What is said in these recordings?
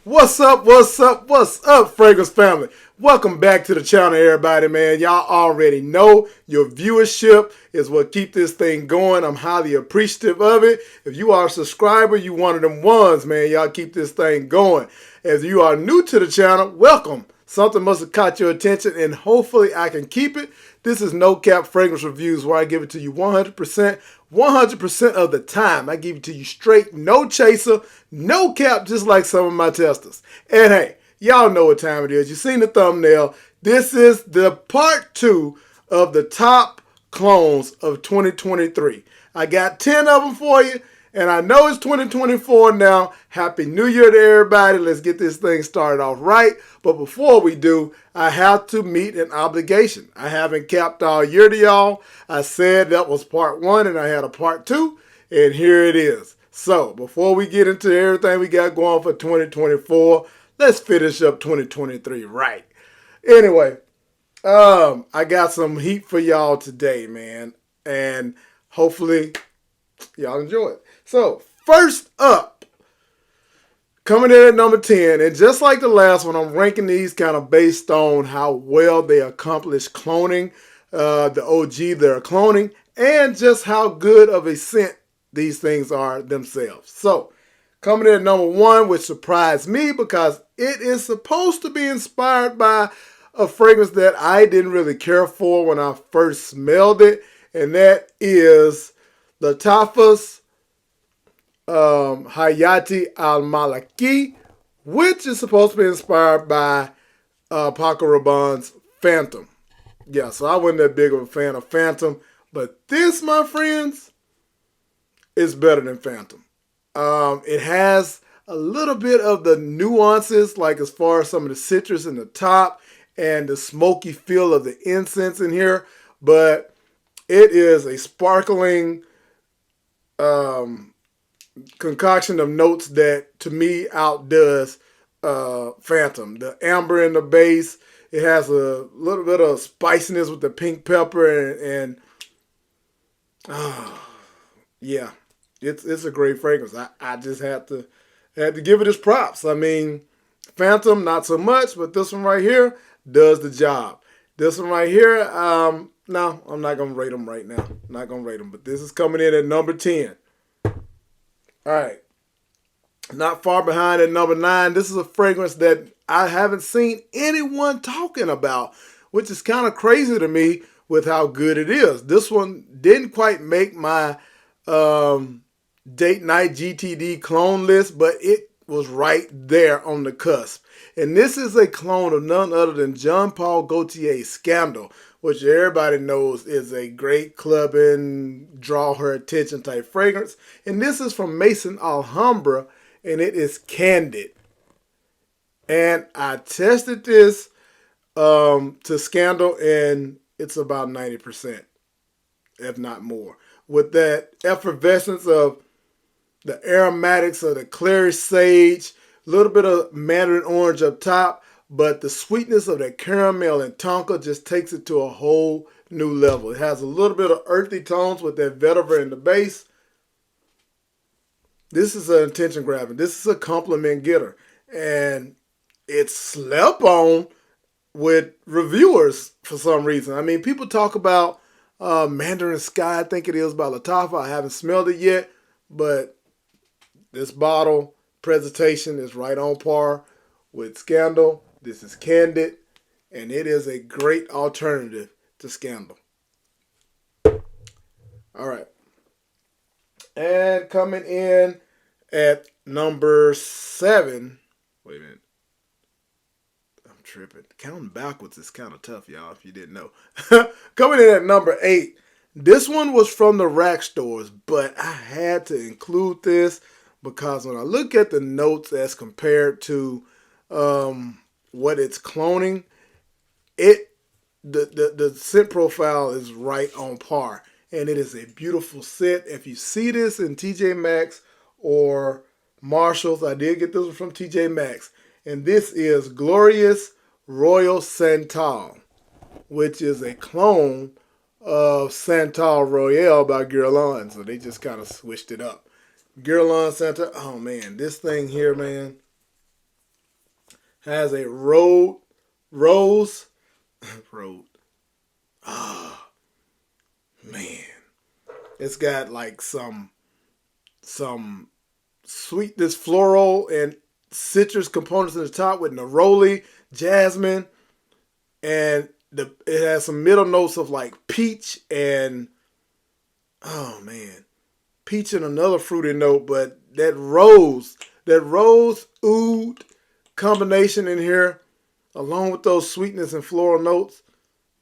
What's up, what's up, what's up, Fragrance family? Welcome back to the channel, everybody, man. Y'all already know your viewership is what keep this thing going. I'm highly appreciative of it. If you are a subscriber, you one of them ones, man. Y'all keep this thing going. If you are new to the channel, welcome. Something must have caught your attention, and hopefully I can keep it. This is No Cap Fragrance Reviews, where I give it to you 100%, 100% of the time. I give it to you straight, no chaser, no cap, just like some of my testers. And hey, y'all know what time it is. You seen the thumbnail. This is the part 2 of the top clones of 2023. I got 10 of them for you. And I know it's 2024 now. Happy New Year to everybody. Let's get this thing started off right. But before we do, I have to meet an obligation. I haven't capped all year to y'all. I said that was part 1 and I had a part 2. And here it is. So before we get into everything we got going for 2024, let's finish up 2023 right. Anyway, I got some heat for y'all today, man. And hopefully y'all enjoy it. So, first up, coming in at number 10, and just like the last one, I'm ranking these kind of based on how well they accomplish cloning, the OG they're cloning, and just how good of a scent these things are themselves. So, coming in at number 1, which surprised me because it is supposed to be inspired by a fragrance that I didn't really care for when I first smelled it, and that is Lattafa's Hayati al-Maliki, which is supposed to be inspired by Paco Rabanne's Phantom. Yeah, so I wasn't that big of a fan of Phantom, but this, my friends, is better than Phantom. It has a little bit of the nuances, like as far as some of the citrus in the top and the smoky feel of the incense in here, but it is a sparkling concoction of notes that to me outdoes Phantom. The amber in the base, it has a little bit of spiciness with the pink pepper and yeah, it's a great fragrance. I just had to give it its props. I mean, Phantom not so much, but this one right here does the job. This one right here, no, I'm not gonna rate them right now. I'm not gonna rate them, but this is coming in at number 10. All right. Not far behind at number 9. This is a fragrance that I haven't seen anyone talking about, which is kind of crazy to me with how good it is. This one didn't quite make my date night GTD clone list, but it was right there on the cusp. And this is a clone of none other than Jean Paul Gaultier's Scandal, which everybody knows is a great clubbing, draw her attention type fragrance. And this is from Maison Alhambra, and it is Candid. And I tested this to Scandal, and it's about 90%, if not more. With that effervescence of the aromatics of the clary sage, a little bit of mandarin orange up top, but the sweetness of that caramel and tonka just takes it to a whole new level. It has a little bit of earthy tones with that vetiver in the base. This is an attention grabber. This is a compliment getter. And it's slept on with reviewers for some reason. I mean, people talk about Mandarin Sky, I think it is by Lattafa. I haven't smelled it yet, but this bottle presentation is right on par with Scandal. This is Candid, and it is a great alternative to Scandal. All right. And coming in at number 7. Wait a minute. I'm tripping. Counting backwards is kind of tough, y'all, if you didn't know. Coming in at number 8. This one was from the rack stores, but I had to include this because when I look at the notes as compared to what it's cloning, the scent profile is right on par, and it is a beautiful scent. If you see this in TJ Maxx or Marshalls, I did get this one from TJ Maxx, and this is Glorious Royal Santal, which is a clone of Santal Royale by Guerlain, so they just kind of switched it up. Guerlain Santal, oh man, this thing here, man, has a rose. Road. Ah, man. It's got like some sweetness, floral, and citrus components in the top with neroli, jasmine, and it has some middle notes of like peach and oh man, peach and another fruity note. But that rose oud combination in here, along with those sweetness and floral notes,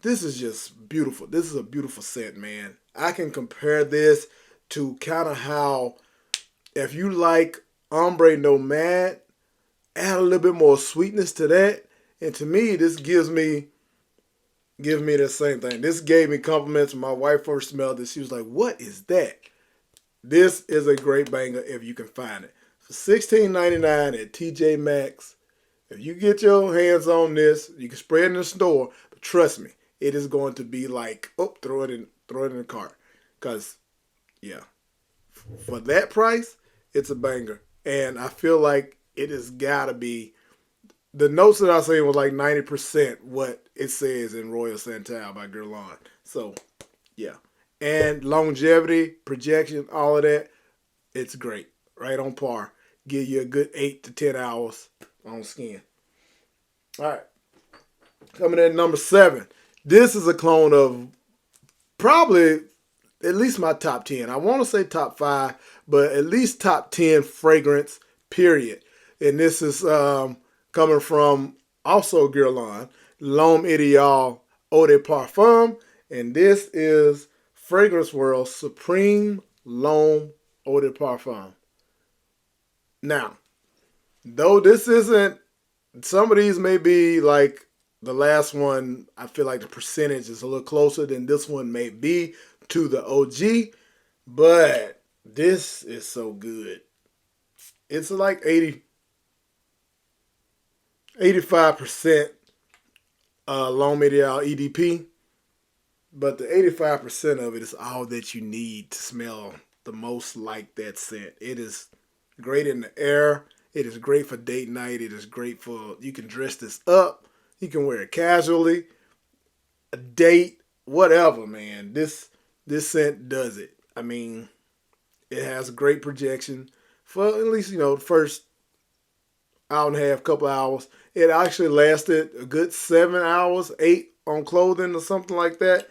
this is just beautiful. This is a beautiful scent, man. I can compare this to kind of how if you like ombre nomad, add a little bit more sweetness to that, and to me, this gives me the same thing. This gave me compliments when my wife first smelled it. She was like, "What is that?" This is a great banger if you can find it. For $16.99 at TJ Maxx. If you get your hands on this, you can spray it in the store. But trust me, it is going to be like, oh, throw it in the cart. Cause yeah, for that price, it's a banger. And I feel like it has gotta be the notes that I say was like 90% what it says in Royal Santal by Guerlain. So yeah. And longevity, projection, all of that, it's great. Right on par. Give you a good 8 to 10 hours on skin. All right. Coming in at number 7. This is a clone of probably at least my top 10. I want to say top 5, but at least top 10 fragrance, period. And this is coming from also Guerlain, L'Homme Ideal Eau de Parfum. And this is Fragrance World Supreme L'Homme Eau de Parfum. Now, though this isn't, some of these may be like the last one, I feel like the percentage is a little closer than this one may be to the OG, but this is so good. It's like 85% L'Homme Ideal EDP, but the 85% of it is all that you need to smell the most like that scent. It is great in the air. It is great for date night. It is great for, you can dress this up. You can wear it casually, a date, whatever, man. This scent does it. I mean, it has great projection for at least, the first hour and a half, couple hours. It actually lasted a good 7 hours, 8 on clothing or something like that.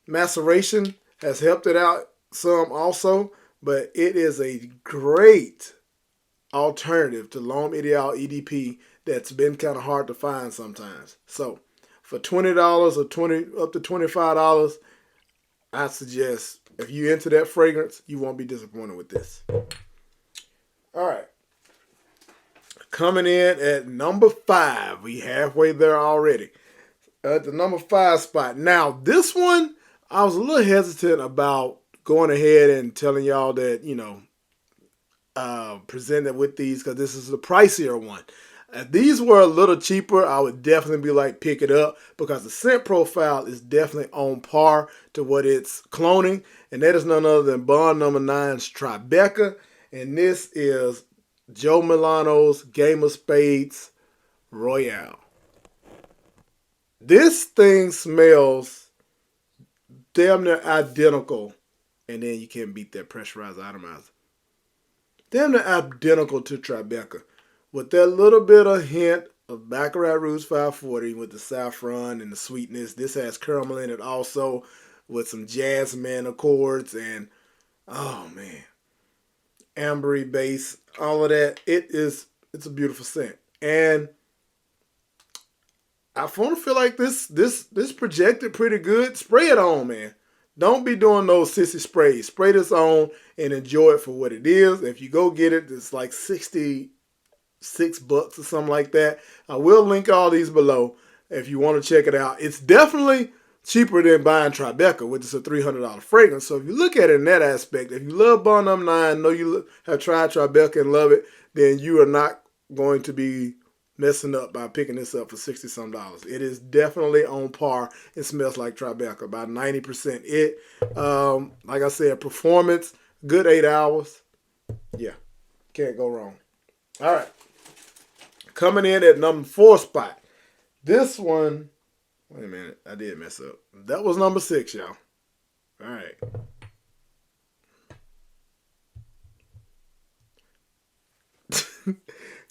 Maceration has helped it out some also, but it is a great alternative to L'Homme Ideal EDP that's been kind of hard to find sometimes. So for $20 or up to $25, I suggest if you're into that fragrance, you won't be disappointed with this. All right. Coming in at number 5. We halfway there already. At the number 5 spot. Now, this one, I was a little hesitant about going ahead and telling y'all that, presented with these because this is the pricier one. If these were a little cheaper, I would definitely be like, pick it up because the scent profile is definitely on par to what it's cloning. And that is none other than Bond Number 9's Tribeca. And this is Joe Milano's Game of Spades Royale. This thing smells damn near identical. And then you can't beat that pressurized atomizer. Damn near identical to Tribeca. With that little bit of hint of Baccarat Rouge 540 with the saffron and the sweetness. This has caramel in it also with some jasmine accords and, oh man, ambery base, all of that. It's a beautiful scent. And I want to feel like this projected pretty good. Spray it on, man. Don't be doing those sissy sprays. Spray this on and enjoy it for what it is. If you go get it, it's like $66 or something like that. I will link all these below if you want to check it out. It's definitely cheaper than buying Tribeca, which is a $300 fragrance. So if you look at it in that aspect, if you love Bond Number 9, know you have tried Tribeca and love it, then you are not going to be messing up by picking this up for $60-some. It is definitely on par. It smells like Tribeca, about 90%. It, like I said, performance, good 8 hours. Yeah, can't go wrong. All right. Coming in at number 4 spot. This one, wait a minute, I did mess up. That was number 6, y'all. All right.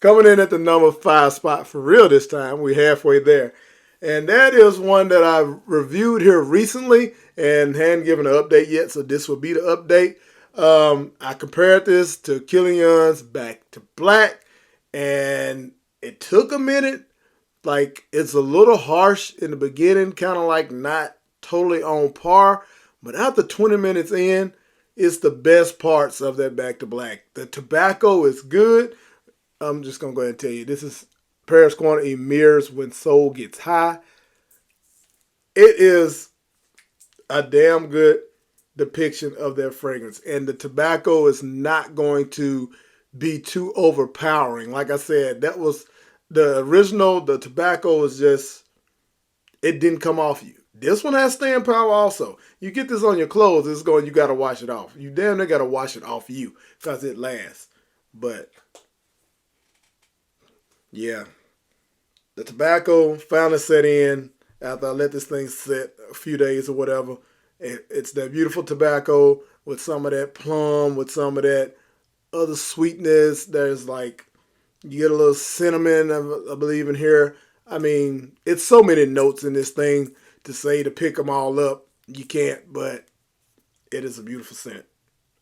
Coming in at the number 5 spot for real this time. We're halfway there. And that is one that I reviewed here recently and hadn't given an update yet, so this will be the update. I compared this to Killian's Back to Black, and it took a minute. Like, it's a little harsh in the beginning, kind of like not totally on par, but after 20 minutes in, it's the best parts of that Back to Black. The tobacco is good. I'm just going to go ahead and tell you, this is Paris Corner Emir's When Soul Gets High. It is a damn good depiction of their fragrance. And the tobacco is not going to be too overpowering. Like I said, that was the original. The tobacco is just, it didn't come off you. This one has staying power also. You get this on your clothes, it's going, you got to wash it off. You damn near got to wash it off you because it lasts. But yeah, the tobacco finally set in after I let this thing sit a few days or whatever. It's that beautiful tobacco with some of that plum, with some of that other sweetness. There's like, you get a little cinnamon, I believe, in here. I mean, it's so many notes in this thing to say to pick them all up. You can't, but it is a beautiful scent.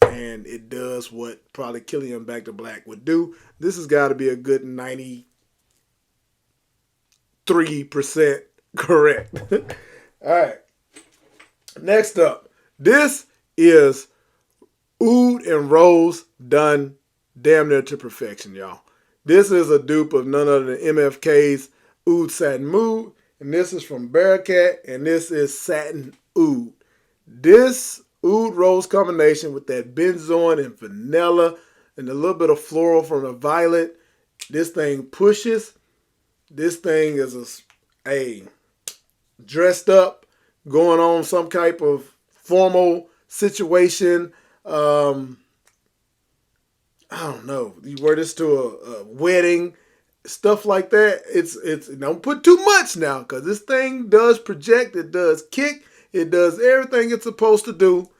And it does what probably Killian Back to Black would do. This has got to be a good 93% correct. All right. Next up, this is Oud and Rose done damn near to perfection, y'all. This is a dupe of none other than MFK's Oud Satin Mood, and this is from Bearcat, and this is Satin Oud. This Oud Rose combination with that benzoin and vanilla and a little bit of floral from the violet, this thing pushes. This thing is a dressed up, going on some type of formal situation. I don't know. You wear this to a wedding, stuff like that. It's don't put too much now, because this thing does project, it does kick, it does everything it's supposed to do,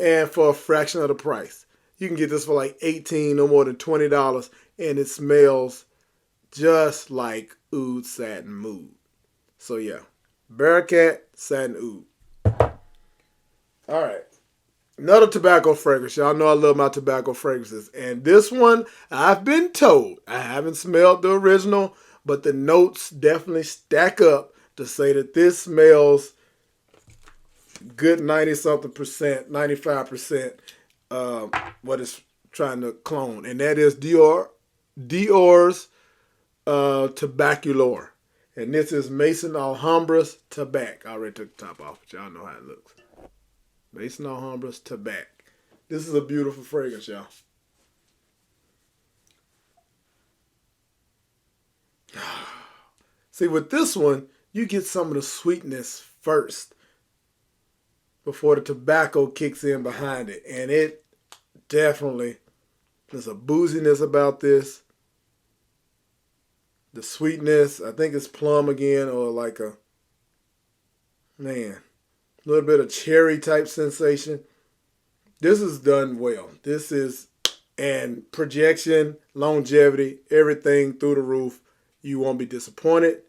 and for a fraction of the price. You can get this for like $18, no more than $20, and it smells just like Oud Satin Mood. So yeah, Bearcat Satin Oud. All right. Another tobacco fragrance. Y'all know I love my tobacco fragrances. And this one, I've been told, I haven't smelled the original, but the notes definitely stack up to say that this smells good 90-something percent, 95% what it's trying to clone. And that is Dior's Tobaculor. And this is Maison Alhambra's Tobac. I already took the top off, but y'all know how it looks. Maison Alhambra's Tobac. This is a beautiful fragrance, y'all. See, with this one, you get some of the sweetness first before the tobacco kicks in behind it. And it definitely, there's a booziness about this. The sweetness, I think it's plum again, or like a, man, a little bit of cherry type sensation. This is done well. This is, and projection, longevity, everything through the roof. You won't be disappointed.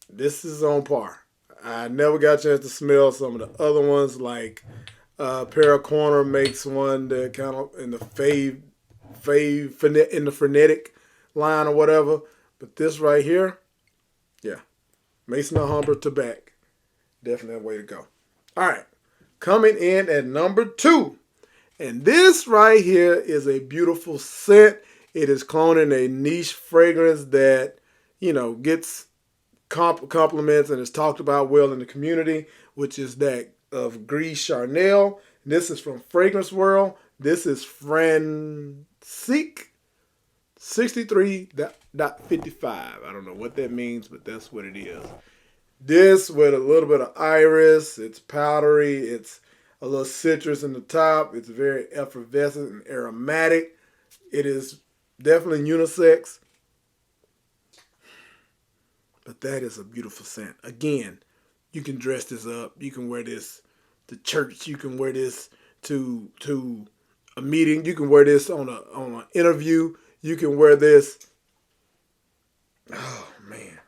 This is on par. I never got a chance to smell some of the other ones, like Para Corner makes one that kind of in the in the frenetic line or whatever. But this right here, yeah, Maison Alhambra Tobac, definitely a way to go. All right, coming in at number 2. And this right here is a beautiful scent. It is cloning a niche fragrance that, you know, gets compliments and is talked about well in the community, which is that of Gris Charnel. This is from Fragrance World. This is Fran 63.55. I don't know what that means, but that's what it is. This with a little bit of iris. It's powdery. It's a little citrus in the top. It's very effervescent and aromatic. It is definitely unisex. But that is a beautiful scent. Again, you can dress this up. You can wear this to church. You can wear this to a meeting. You can wear this on an interview. You can wear this, oh man,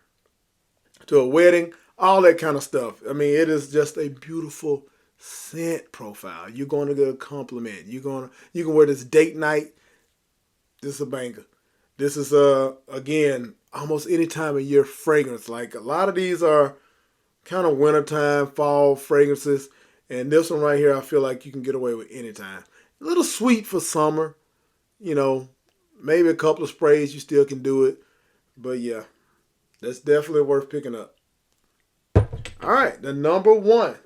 to a wedding. All that kind of stuff. I mean, it is just a beautiful scent profile. You're going to get a compliment. You can wear this date night. This is a banger. This is again almost any time of year fragrance. Like a lot of these are kind of wintertime, fall fragrances, and this one right here I feel like you can get away with anytime. A little sweet for summer, you know, maybe a couple of sprays you still can do it, but yeah, that's definitely worth picking up. All right, the number one.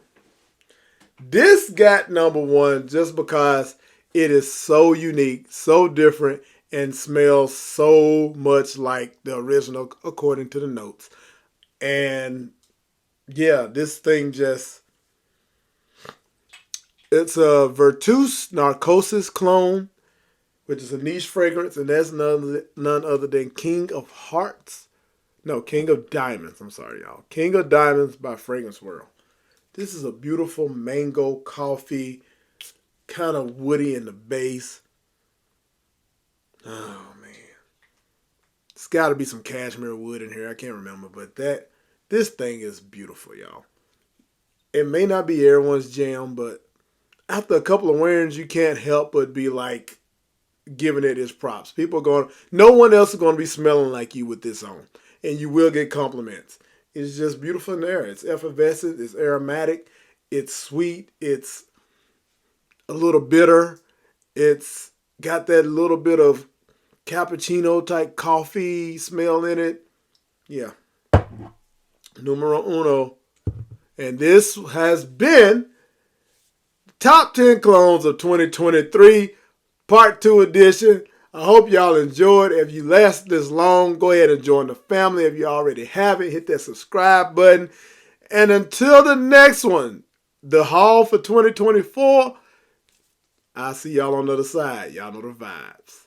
This got number one just because it is so unique, so different, and smells so much like the original according to the notes. And yeah, this thing just, it's a Virtus Narcosis clone, which is a niche fragrance, and that's none other than King of Hearts. No, King of Diamonds. I'm sorry, y'all. King of Diamonds by Fragrance World. This is a beautiful mango coffee, kind of woody in the base. Oh man, it's got to be some cashmere wood in here. I can't remember, but this thing is beautiful, y'all. It may not be everyone's jam, but after a couple of wearings, you can't help but be like giving it its props. People are going, no one else is going to be smelling like you with this on, and you will get compliments. It's just beautiful in there. It's effervescent. It's aromatic. It's sweet. It's a little bitter. It's got that little bit of cappuccino type coffee smell in it. Yeah. Numero uno. And this has been Top 10 Clones of 2023, Part 2 edition. I hope y'all enjoyed. If you lasted this long, go ahead and join the family. If you already have it, hit that subscribe button. And until the next one, the haul for 2024, I'll see y'all on the other side. Y'all know the vibes.